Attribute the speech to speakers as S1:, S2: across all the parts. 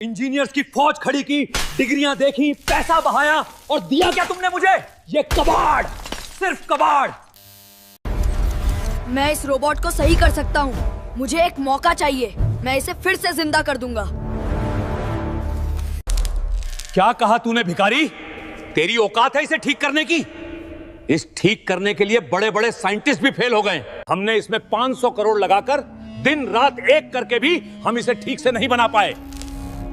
S1: Engineers की फौज खड़ी की, डिग्रियां देखी, पैसा बहाया और दिया क्या तुमने मुझे? ये कबाड़, सिर्फ कबाड़।
S2: मैं इस रोबोट को सही कर सकता हूँ। मुझे एक मौका चाहिए, मैं इसे फिर से जिंदा कर दूंगा।
S1: क्या कहा तूने भिखारी? तेरी औकात है इसे ठीक करने की? इस ठीक करने के लिए बड़े बड़े साइंटिस्ट भी फेल हो गए। हमने इसमें 500 करोड़ लगाकर दिन रात एक करके भी हम इसे ठीक से नहीं बना पाए।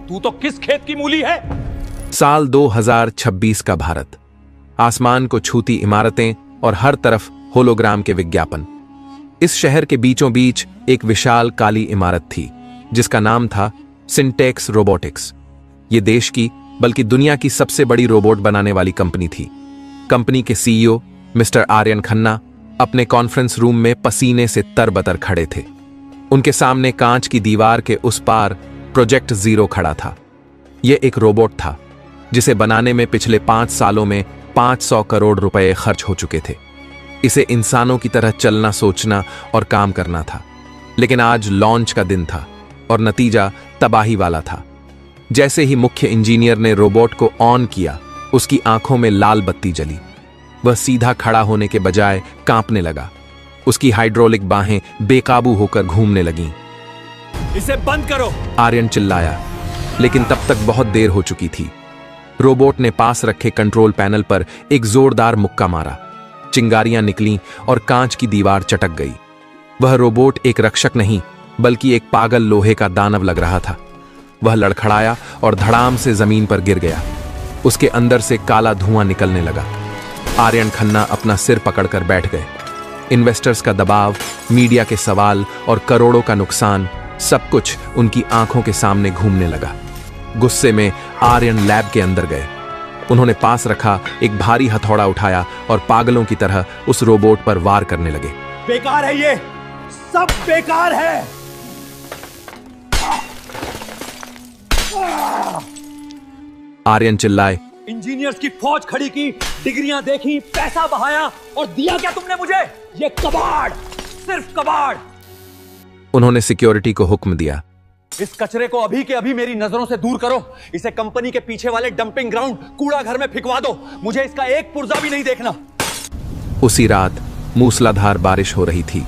S1: तू तो किस खेत की मूली है?
S3: साल 2026 का भारत, आसमान को छूती इमारतें और हर तरफ होलोग्राम के विज्ञापन। इस शहर के बीचों बीच एक विशाल काली इमारत थी जिसका नाम था सिंटेक्स रोबोटिक्स। ये देश की बल्कि दुनिया की सबसे बड़ी रोबोट बनाने वाली कंपनी थी। कंपनी के सीईओ मिस्टर आर्यन खन्ना अपने कॉन्फ्रेंस रूम में पसीने से तरबतर खड़े थे। उनके सामने कांच की दीवार के उस पार प्रोजेक्ट जीरो खड़ा था। यह एक रोबोट था जिसे बनाने में पिछले 5 सालों में 500 करोड़ रुपए खर्च हो चुके थे। इसे इंसानों की तरह चलना, सोचना और काम करना था। लेकिन आज लॉन्च का दिन था और नतीजा तबाही वाला था। जैसे ही मुख्य इंजीनियर ने रोबोट को ऑन किया, उसकी आंखों में लाल बत्ती जली। वह सीधा खड़ा होने के बजाय कांपने लगा। उसकी हाइड्रोलिक बाहें बेकाबू होकर घूमने लगीं।
S1: इसे बंद करो!
S3: आर्यन चिल्लाया, लेकिन तब तक बहुत देर हो चुकी थी। रोबोट ने पास रखे कंट्रोल पैनल पर एक जोरदार मुक्का मारा। चिंगारियां निकलीं और कांच की दीवार चटक गई। वह रोबोट एक रक्षक नहीं बल्कि एक पागल लोहे का दानव लग रहा था। वह लड़खड़ाया और धड़ाम से जमीन पर गिर गया। उसके अंदर से काला धुआं निकलने लगा। आर्यन खन्ना अपना सिर पकड़कर बैठ गए। इन्वेस्टर्स का दबाव, मीडिया के सवाल और करोड़ों का नुकसान, सब कुछ उनकी आंखों के सामने घूमने लगा। गुस्से में आर्यन लैब के अंदर गए। उन्होंने पास रखा एक भारी हथौड़ा उठाया और पागलों की तरह उस रोबोट पर वार करने लगे।
S1: बेकार है, ये सब बेकार है।
S3: आर्यन चिल्लाए,
S1: इंजीनियर्स की फौज खड़ी की, डिग्रियां देखी, पैसा बहाया और दिया क्या तुमने मुझे? ये कबाड़, सिर्फ कबाड़।
S3: उन्होंने सिक्योरिटी को हुक्म दिया,
S1: इस कचरे को अभी के अभी मेरी नजरों से दूर करो। इसे कंपनी के पीछे वाले डंपिंग ग्राउंड, कूड़ा घर में फिकवा दो। मुझे इसका एक पुर्जा भी नहीं देखना।
S3: उसी रात मूसलाधार बारिश हो रही थी।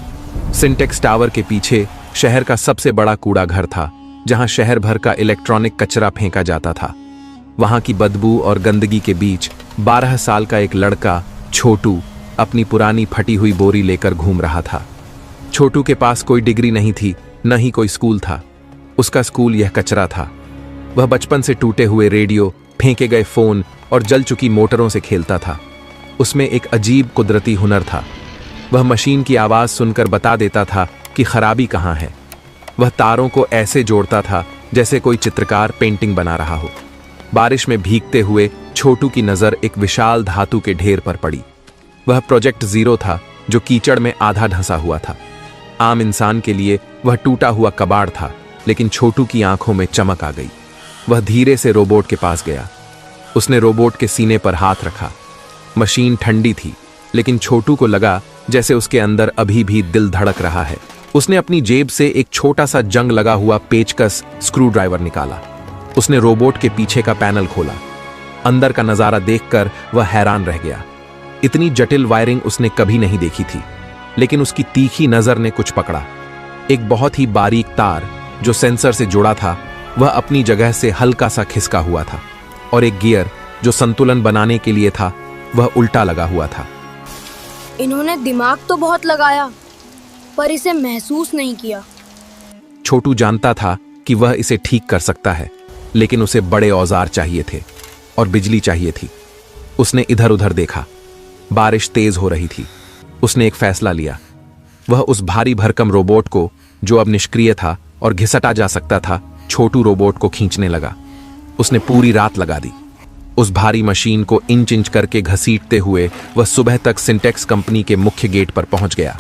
S3: सिंटेक्स टावर के पीछे शहर का सबसे बड़ा कूड़ा घर था, जहां शहर भर का इलेक्ट्रॉनिक कचरा फेंका जाता था। वहां की बदबू और गंदगी के बीच 12 साल का एक लड़का छोटू अपनी पुरानी फटी हुई बोरी लेकर घूम रहा था। छोटू के पास कोई डिग्री नहीं थी, न ही कोई स्कूल था। उसका स्कूल यह कचरा था। वह बचपन से टूटे हुए रेडियो, फेंके गए फोन और जल चुकी मोटरों से खेलता था। उसमें एक अजीब कुदरती हुनर था। वह मशीन की आवाज सुनकर बता देता था कि खराबी कहाँ है। वह तारों को ऐसे जोड़ता था जैसे कोई चित्रकार पेंटिंग बना रहा हो। बारिश में भीगते हुए छोटू की नजर एक विशाल धातु के ढेर पर पड़ी। वह प्रोजेक्ट जीरो था, जो कीचड़ में आधा ढंसा हुआ था। आम इंसान के लिए वह टूटा हुआ कबाड़ था, लेकिन छोटू की आंखों में चमक आ गई। वह धीरे से रोबोट के पास गया। उसने रोबोट के सीने पर हाथ रखा। मशीन ठंडी थी, लेकिन छोटू को लगा जैसे उसके अंदर अभी भी दिल धड़क रहा है। उसने अपनी जेब से एक छोटा सा जंग लगा हुआ पेचकस स्क्रू ड्राइवर निकाला। उसने रोबोट के पीछे का पैनल खोला। अंदर का नजारा देखकर वह हैरान रह गया। इतनी जटिल वायरिंग उसने कभी नहीं देखी थी, लेकिन उसकी तीखी नजर ने कुछ पकड़ा। एक बहुत ही बारीक तार जो सेंसर से जुड़ा था, वह अपनी जगह से हल्का सा खिसका हुआ था, और एक गियर जो संतुलन बनाने के लिए था, वह उल्टा लगा हुआ था।
S2: इन्होंने दिमाग तो बहुत लगाया, पर इसे महसूस नहीं किया।
S3: छोटू जानता था कि वह इसे ठीक कर सकता है, लेकिन उसे बड़े औजार चाहिए थे और बिजली चाहिए थी। उसने इधर उधर देखा। बारिश तेज हो रही थी। उसने एक फैसला लिया। वह उस भारी भरकम रोबोट को, जो अब निष्क्रिय था और घिसटा जा सकता था, छोटू रोबोट को खींचने लगा। उसने पूरी रात लगा दी। उस भारी मशीन को इंच इंच करके घसीटते हुए वह सुबह तक सिंटेक्स कंपनी के मुख्य गेट पर पहुंच गया।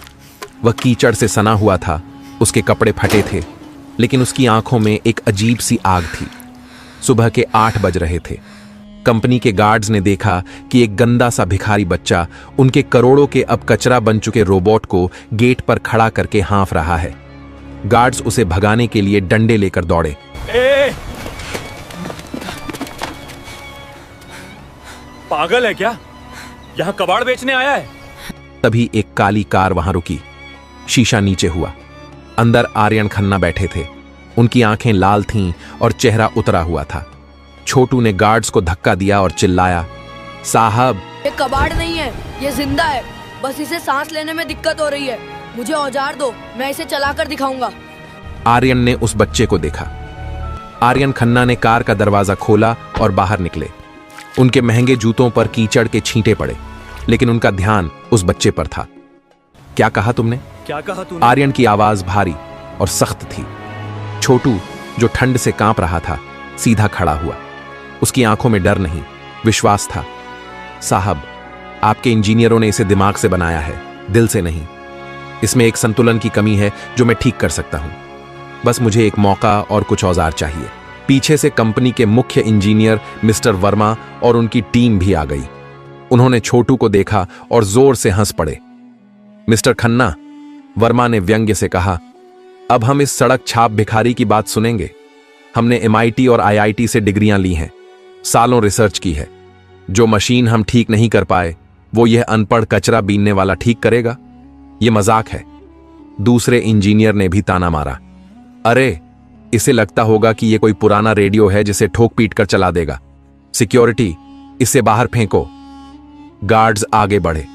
S3: वह कीचड़ से सना हुआ था, उसके कपड़े फटे थे, लेकिन उसकी आंखों में एक अजीब सी आग थी। सुबह के 8 बज रहे थे। कंपनी के गार्ड्स ने देखा कि एक गंदा सा भिखारी बच्चा उनके करोड़ों के अब कचरा बन चुके रोबोट को गेट पर खड़ा करके हाँफ रहा है। गार्ड्स उसे भगाने के लिए डंडे लेकर दौड़े।
S1: पागल है क्या? यहाँ कबाड़ बेचने आया है?
S3: तभी एक काली कार वहां रुकी। शीशा नीचे हुआ। अंदर आर्यन खन्ना बैठे थे। उनकी आंखें लाल थीं और चेहरा उतरा हुआ था। छोटू ने गार्ड्स को धक्का दिया और चिल्लाया, साहब!
S2: ये कबाड़ नहीं है, ये जिंदा है। बस इसे सांस लेने में दिक्कत हो रही है। मुझे औजार दो, मैं इसे चलाकर दिखाऊंगा।
S3: आर्यन ने उस बच्चे को देखा। आर्यन खन्ना ने कार का दरवाजा खोला और बाहर निकले। उनके महंगे जूतों पर कीचड़ के छींटे पड़े, लेकिन उनका ध्यान उस बच्चे पर था। क्या कहा तुमने?
S1: क्या कहा तूने?
S3: आर्यन की आवाज भारी और सख्त थी। छोटू, जो ठंड से कांप रहा था, सीधा खड़ा हुआ। उसकी आंखों में डर नहीं, विश्वास था। साहब, आपके इंजीनियरों ने इसे दिमाग से बनाया है, दिल से नहीं। इसमें एक संतुलन की कमी है जो मैं ठीक कर सकता हूं। बस मुझे एक मौका और कुछ औजार चाहिए। पीछे से कंपनी के मुख्य इंजीनियर मिस्टर वर्मा और उनकी टीम भी आ गई। उन्होंने छोटू को देखा और जोर से हंस पड़े। मिस्टर खन्ना, वर्मा ने व्यंग्य से कहा, अब हम इस सड़क छाप भिखारी की बात सुनेंगे। हमने MIT और IIT से डिग्रियां ली हैं, सालों रिसर्च की है। जो मशीन हम ठीक नहीं कर पाए, वो यह अनपढ़ कचरा बीनने वाला ठीक करेगा? यह मजाक है। दूसरे इंजीनियर ने भी ताना मारा, अरे, इसे लगता होगा कि यह कोई पुराना रेडियो है जिसे ठोक पीट कर चला देगा। सिक्योरिटी, इसे बाहर फेंको। गार्ड्स आगे बढ़े,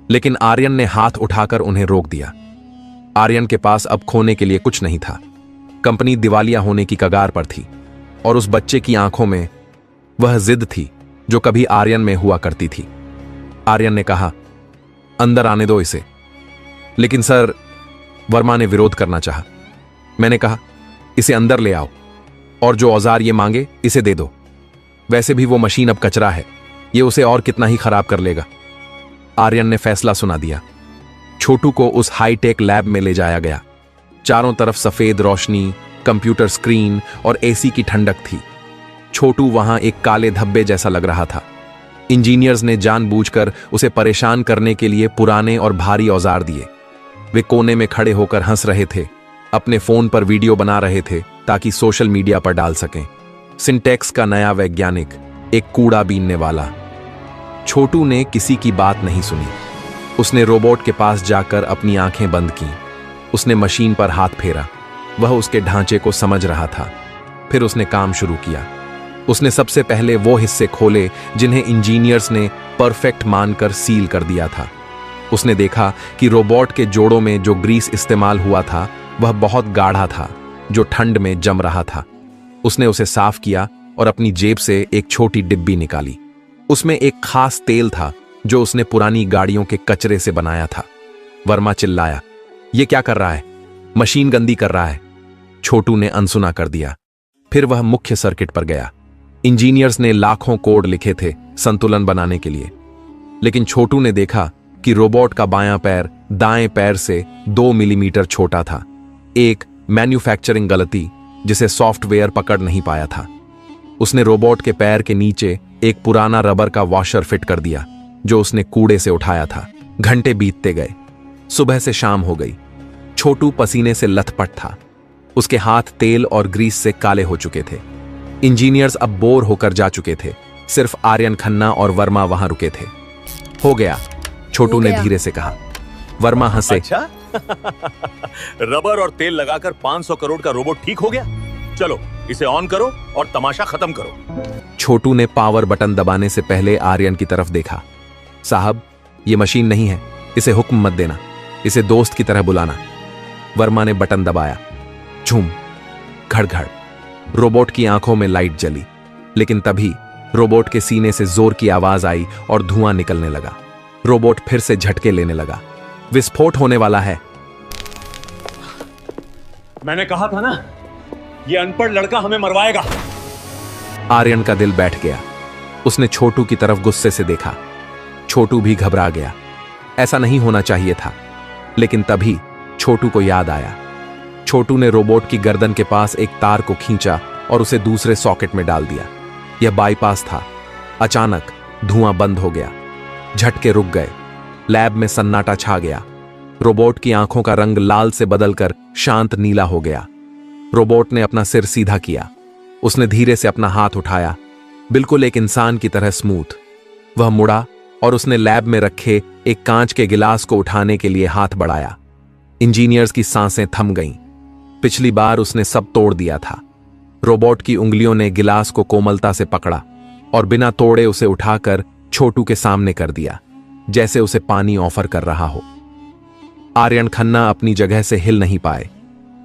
S3: लेकिन आर्यन ने हाथ उठाकर उन्हें रोक दिया। आर्यन के पास अब खोने के लिए कुछ नहीं था। कंपनी दिवालिया होने की कगार पर थी और उस बच्चे की आंखों में वह जिद थी जो कभी आर्यन में हुआ करती थी। आर्यन ने कहा, अंदर आने दो इसे। लेकिन सर, वर्मा ने विरोध करना चाहा। मैंने कहा, इसे अंदर ले आओ और जो औजार ये मांगे इसे दे दो। वैसे भी वो मशीन अब कचरा है, ये उसे और कितना ही खराब कर लेगा। आर्यन ने फैसला सुना दिया। छोटू को उस हाईटेक लैब में ले जाया गया। चारों तरफ सफेद रोशनी, कंप्यूटर स्क्रीन और AC की ठंडक थी। छोटू वहां एक काले धब्बे जैसा लग रहा था। इंजीनियर्स ने जानबूझकर उसे परेशान करने के लिए पुराने और भारी औजार दिए। वे कोने में खड़े होकर हंस रहे थे, अपने फोन पर वीडियो बना रहे थे ताकि सोशल मीडिया पर डाल सकें। सिंटेक्स का नया वैज्ञानिक, एक कूड़ा बीनने वाला। छोटू ने किसी की बात नहीं सुनी। उसने रोबोट के पास जाकर अपनी आंखें बंद कीं। उसने मशीन पर हाथ फेरा। वह उसके ढांचे को समझ रहा था। फिर उसने काम शुरू किया। उसने सबसे पहले वो हिस्से खोले जिन्हें इंजीनियर्स ने परफेक्ट मानकर सील कर दिया था। उसने देखा कि रोबोट के जोड़ों में जो ग्रीस इस्तेमाल हुआ था वह बहुत गाढ़ा था, जो ठंड में जम रहा था। उसने उसे साफ किया और अपनी जेब से एक छोटी डिब्बी निकाली। उसमें एक खास तेल था जो उसने पुरानी गाड़ियों के कचरे से बनाया था। वर्मा चिल्लाया, ये क्या कर रहा है? मशीन गंदी कर रहा है। छोटू ने अनसुना कर दिया। फिर वह मुख्य सर्किट पर गया। इंजीनियर्स ने लाखों कोड लिखे थे संतुलन बनाने के लिए, लेकिन छोटू ने देखा कि रोबोट का बायां पैर दाएं पैर से 2 मिलीमीटर छोटा था। एक मैन्युफैक्चरिंग गलती जिसे सॉफ्टवेयर पकड़ नहीं पाया था। उसने रोबोट के पैर के नीचे एक पुराना रबर का वॉशर फिट कर दिया जो उसने कूड़े से उठाया था। घंटे बीतते गए। सुबह से शाम हो गई। छोटू पसीने से लथपथ था। उसके हाथ तेल और ग्रीस से काले हो चुके थे। इंजीनियर्स अब बोर होकर जा चुके थे। सिर्फ आर्यन खन्ना और वर्मा वहां रुके थे। हो गया, छोटू ने धीरे से कहा। वर्मा हंसे।
S1: अच्छा? रबर और तेल लगाकर 500 करोड़ का रोबोट ठीक हो गया? चलो इसे ऑन करो और तमाशा खत्म करो।
S3: छोटू ने पावर बटन दबाने से पहले आर्यन की तरफ देखा। साहब, यह मशीन नहीं है, इसे हुक्म मत देना, इसे दोस्त की तरह बुलाना। वर्मा ने बटन दबाया। झूम, घड़-घड़। रोबोट की आंखों में लाइट जली, लेकिन तभी रोबोट के सीने से जोर की आवाज आई और धुआं निकलने लगा। रोबोट फिर से झटके लेने लगा। विस्फोट होने वाला है।
S1: मैंने कहा था ना, यह अनपढ़ लड़का हमें मरवाएगा।
S3: आर्यन का दिल बैठ गया। उसने छोटू की तरफ गुस्से से देखा। छोटू भी घबरा गया। ऐसा नहीं होना चाहिए था, लेकिन तभी छोटू को याद आया। छोटू ने रोबोट की गर्दन के पास एक तार को खींचा और उसे दूसरे सॉकेट में डाल दिया। यह बाईपास था। अचानक धुआं बंद हो गया। झटके रुक गए। लैब में सन्नाटा छा गया। रोबोट की आंखों का रंग लाल से बदलकर शांत नीला हो गया। रोबोट ने अपना सिर सीधा किया। उसने धीरे से अपना हाथ उठाया, बिल्कुल एक इंसान की तरह स्मूथ। वह मुड़ा और उसने लैब में रखे एक कांच के गिलास को उठाने के लिए हाथ बढ़ाया। इंजीनियर्स की सांसें थम गईं। पिछली बार उसने सब तोड़ दिया था। रोबोट की उंगलियों ने गिलास को कोमलता से पकड़ा और बिना तोड़े उसे उठाकर छोटू के सामने कर दिया, जैसे उसे पानी ऑफर कर रहा हो। आर्यन खन्ना अपनी जगह से हिल नहीं पाए।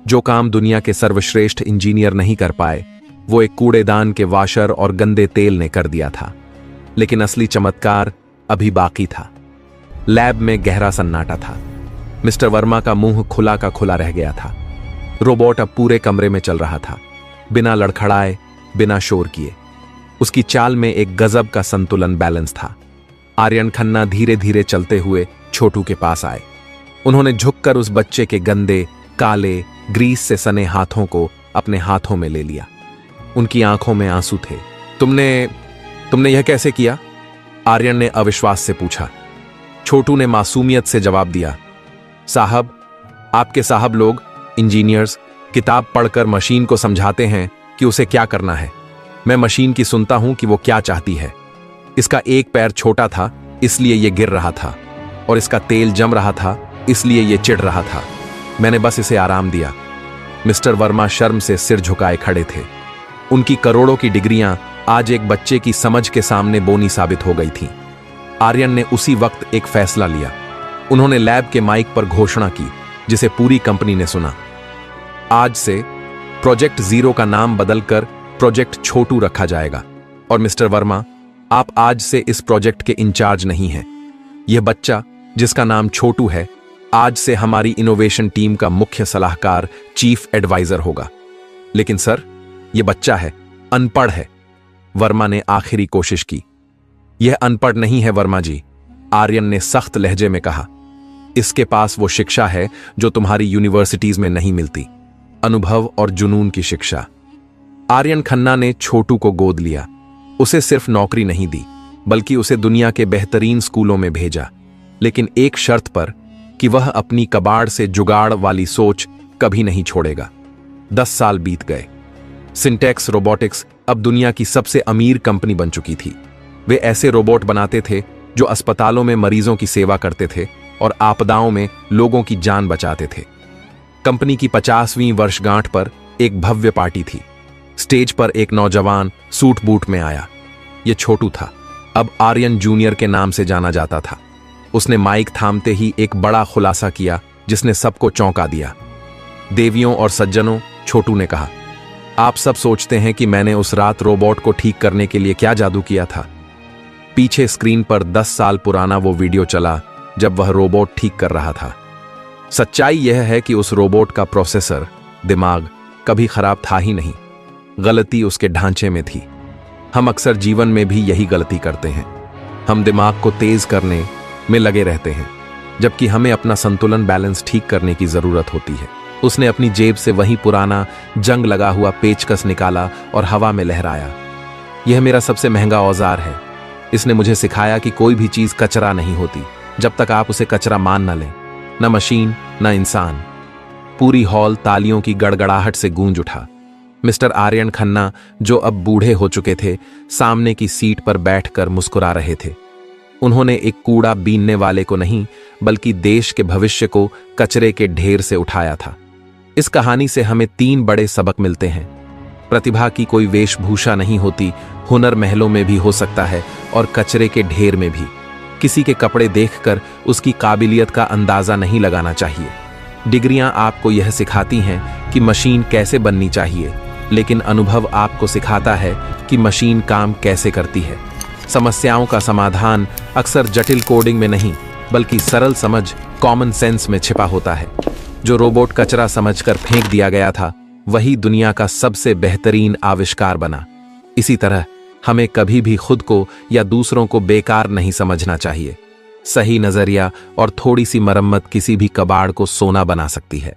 S3: जो काम दुनिया के सर्वश्रेष्ठ इंजीनियर नहीं कर पाए, वो एक कूड़ेदान के वाशर और गंदे तेल ने कर दिया था। लेकिन असली चमत्कार अभी बाकी था। लैब में गहरा सन्नाटा था। मिस्टर वर्मा का मुंह खुला का खुला रह गया था। रोबोट अब पूरे कमरे में चल रहा था, बिना लड़खड़ाए, बिना शोर किए। उसकी चाल में एक गजब का संतुलन बैलेंस था। आर्यन खन्ना धीरे धीरे चलते हुए छोटू के पास आए। उन्होंने झुककर उस बच्चे के गंदे, काले, ग्रीस से सने हाथों को अपने हाथों में ले लिया। उनकी आंखों में आंसू थे। तुमने यह कैसे किया? आर्यन ने अविश्वास से पूछा। छोटू ने मासूमियत से जवाब दिया, साहब, आपके साहब लोग, इंजीनियर्स, किताब पढ़कर मशीन को समझाते हैं कि उसे क्या करना है। मैं मशीन की सुनता हूं कि वो क्या चाहती है। इसका एक पैर छोटा था, इसलिए ये गिर रहा था, और इसका तेल जम रहा था, इसलिए ये चिढ़ रहा था। मैंने बस इसे आराम दिया। मिस्टर वर्मा शर्म से सिर झुकाए खड़े थे। उनकी करोड़ों की डिग्रियां आज एक बच्चे की समझ के सामने बोनी साबित हो गई थीं। आर्यन ने उसी वक्त एक फैसला लिया। उन्होंने लैब के माइक पर घोषणा की, जिसे पूरी कंपनी ने सुना। आज से प्रोजेक्ट जीरो का नाम बदलकर प्रोजेक्ट छोटू रखा जाएगा, और मिस्टर वर्मा, आप आज से इस प्रोजेक्ट के इंचार्ज नहीं हैं। यह बच्चा, जिसका नाम छोटू है, आज से हमारी इनोवेशन टीम का मुख्य सलाहकार, चीफ एडवाइजर होगा। लेकिन सर, यह बच्चा है, अनपढ़ है। वर्मा ने आखिरी कोशिश की। यह अनपढ़ नहीं है वर्मा जी, आर्यन ने सख्त लहजे में कहा। इसके पास वो शिक्षा है जो तुम्हारी यूनिवर्सिटीज में नहीं मिलती, अनुभव और जुनून की शिक्षा। आर्यन खन्ना ने छोटू को गोद लिया। उसे सिर्फ नौकरी नहीं दी, बल्कि उसे दुनिया के बेहतरीन स्कूलों में भेजा, लेकिन एक शर्त पर कि वह अपनी कबाड़ से जुगाड़ वाली सोच कभी नहीं छोड़ेगा। 10 साल बीत गए। सिंटेक्स रोबोटिक्स अब दुनिया की सबसे अमीर कंपनी बन चुकी थी। वे ऐसे रोबोट बनाते थे जो अस्पतालों में मरीजों की सेवा करते थे और आपदाओं में लोगों की जान बचाते थे। कंपनी की 50वीं वर्षगांठ पर एक भव्य पार्टी थी। स्टेज पर एक नौजवान सूट बूट में आया। यह छोटू था, अब आर्यन जूनियर के नाम से जाना जाता था। उसने माइक थामते ही एक बड़ा खुलासा किया, जिसने सबको चौंका दिया। देवियों और सज्जनों, छोटू ने कहा, आप सब सोचते हैं कि मैंने उस रात रोबोट को ठीक करने के लिए क्या जादू किया था। पीछे स्क्रीन पर 10 साल पुराना वो वीडियो चला जब वह रोबोट ठीक कर रहा था। सच्चाई यह है कि उस रोबोट का प्रोसेसर, दिमाग, कभी खराब था ही नहीं। गलती उसके ढांचे में थी। हम अक्सर जीवन में भी यही गलती करते हैं। हम दिमाग को तेज करने में लगे रहते हैं, जबकि हमें अपना संतुलन बैलेंस ठीक करने की जरूरत होती है। उसने अपनी जेब से वही पुराना जंग लगा हुआ पेचकस निकाला और हवा में लहराया। यह मेरा सबसे महंगा औजार है। इसने मुझे सिखाया कि कोई भी चीज कचरा नहीं होती जब तक आप उसे कचरा मान न लें, न मशीन न इंसान। पूरी हॉल तालियों की गड़गड़ाहट से गूंज उठा। मिस्टर आर्यन खन्ना, जो अब बूढ़े हो चुके थे, सामने की सीट पर बैठकर मुस्कुरा रहे थे। उन्होंने एक कूड़ा बीनने वाले को नहीं, बल्कि देश के भविष्य को कचरे के ढेर से उठाया था। इस कहानी से हमें 3 बड़े सबक मिलते हैं। प्रतिभा की कोई वेशभूषा नहीं होती, हुनर महलों में भी हो सकता है और कचरे के ढेर में भी। किसी के कपड़े देखकर उसकी काबिलियत का अंदाजा नहीं लगाना चाहिए। डिग्रियां आपको यह सिखाती हैं कि मशीन कैसे बननी चाहिए, लेकिन अनुभव आपको सिखाता है कि मशीन काम कैसे करती है। समस्याओं का समाधान अक्सर जटिल कोडिंग में नहीं, बल्कि सरल समझ, कॉमन सेंस में छिपा होता है। जो रोबोट कचरा समझकर फेंक दिया गया था, वही दुनिया का सबसे बेहतरीन आविष्कार बना। इसी तरह हमें कभी भी खुद को या दूसरों को बेकार नहीं समझना चाहिए। सही नजरिया और थोड़ी सी मरम्मत किसी भी कबाड़ को सोना बना सकती है।